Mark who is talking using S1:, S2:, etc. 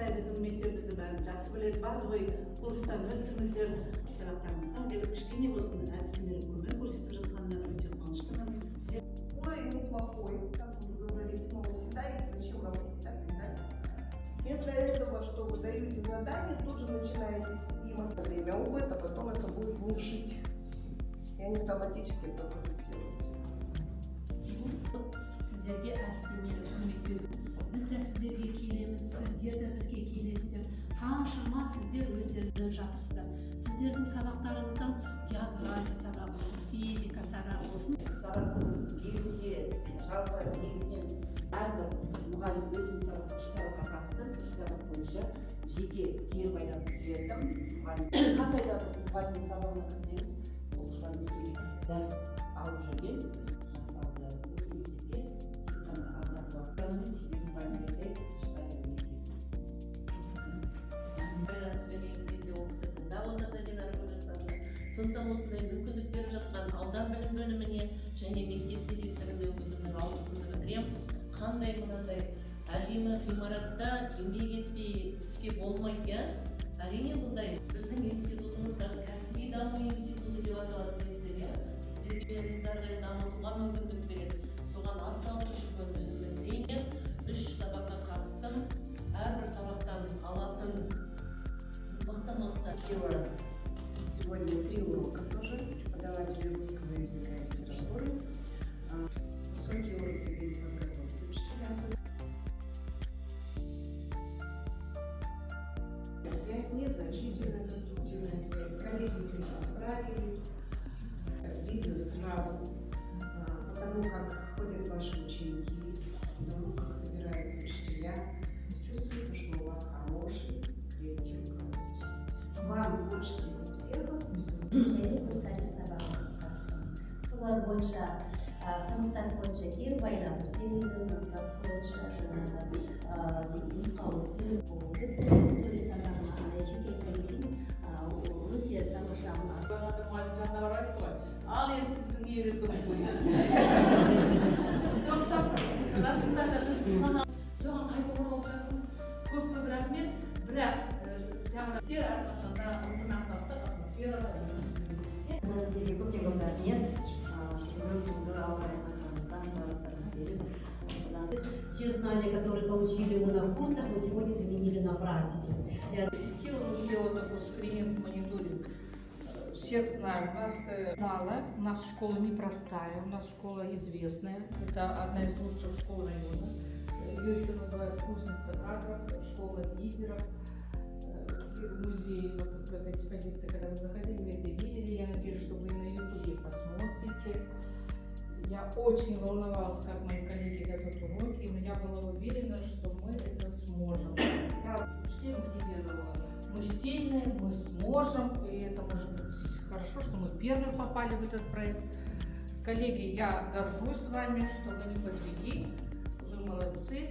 S1: Аттай біздің мектебімізді бәрін жақсы біледі, базовый курстан өттіңіздер. Сабақтарыңызға келіп кішкене болсын әдістемелік көмек көрсетіп жатқанына өте қуаныштымын.
S2: Уровень неплохой, как вы говорите, но всегда есть над чем работать, так и так. Вместо этого, что вы даете задание, тут же начинаете им время уходит, а потом это будет в них жить. И они автоматически это будут делать.
S3: Сіздерге әдістемелік көмек беру. Біз де сіздерге келеміз, сіздер де бізге келесіздер. Қаншама сіздер өздеріңіз жатырсыздар. Сіздердің сабақтарыңыздан география сабағы болсын, физика сабағы болсын.
S4: Сабақты беруде жалпы негізінен әрбір мұғалім өзінің сабаққа қатысты, сабақ бойынша жеке кері байланыс бердім. Қандай да мұғалімнің сабағына кірсеңіз, оқушылар өзіне дәріс алып жүрген жасалды. Осы мектепке тек қана алдағы уақытта себебі мұғалімдерде шыға бермей кетеміз.
S3: Байланыс берген кезде ол кісі тыңдап отырды деген арқылы жасады. Сондықтан осындай мүмкіндік беріп жатқан аудан білім бөліміне және мектеп директорына өзімнің алғысымды білдіремін. Қандай мынандай әдемі ғимаратта еңбек етпей іске болмайды, иә? Әрине бұндай біздің институтымыз қазір кәсіби даму институты деп аталады дейсіздер, иә? Сіздерге әрі дамытуға мүмкіндік береді. Соған атсалысып жүрген өзімнің тренер 3 сабаққа қатыстым. Әрбір сабақтан алатын мықты.
S5: Сегодня 3 урока тоже, преподаватели русского языка и литературы, высокий уровень подготовки учителя. Связь незначительная, конструктивная связь. Коллеги с этим справились. Видно сразу, потому как ходят ваши ученики, потому как собираются учителя. Чувствуется, что у вас хороший, крепкий руководитель. Вам творческих успехов.
S6: Олар бойынша сыныптар бойынша кері байланыс береді, мақсат бойынша жаңағы нұсқаулық беріп өте сабағына жеке келген өте тамаша.
S3: Мұғалімдеріне барады ғой. Ал енді сіздің үйретуіңіз бойынша. Расында да біз соған қайта оралып жатырмыз. Көп рахмет, бірақ тәңір әрқашанда ынтымақтастық атмосферада
S6: Сіздерге көптеген рахмет. Те знания, которые получили мы на курсах, мы сегодня применили на практике.
S7: Посетила, сделала такой скрининг, мониторинг. Всех знаю, у нас мало, у нас школа непростая, у нас школа известная. Это одна из лучших школ района. Ее еще называют кузница кадров, школа лидеров. В музее, вот в этой экспозиции, когда вы заходили, вы это видели. Я надеюсь, что вы на YouTube посмотрите. Я очень волновалась, как мои коллеги дадут уроки, но я была уверена, что мы это сможем. Правда, что мотивировала? Мы сильные, мы сможем, и это может быть хорошо, что мы первые попали в этот проект. Коллеги, я горжусь вами, что вы не подвели, вы молодцы.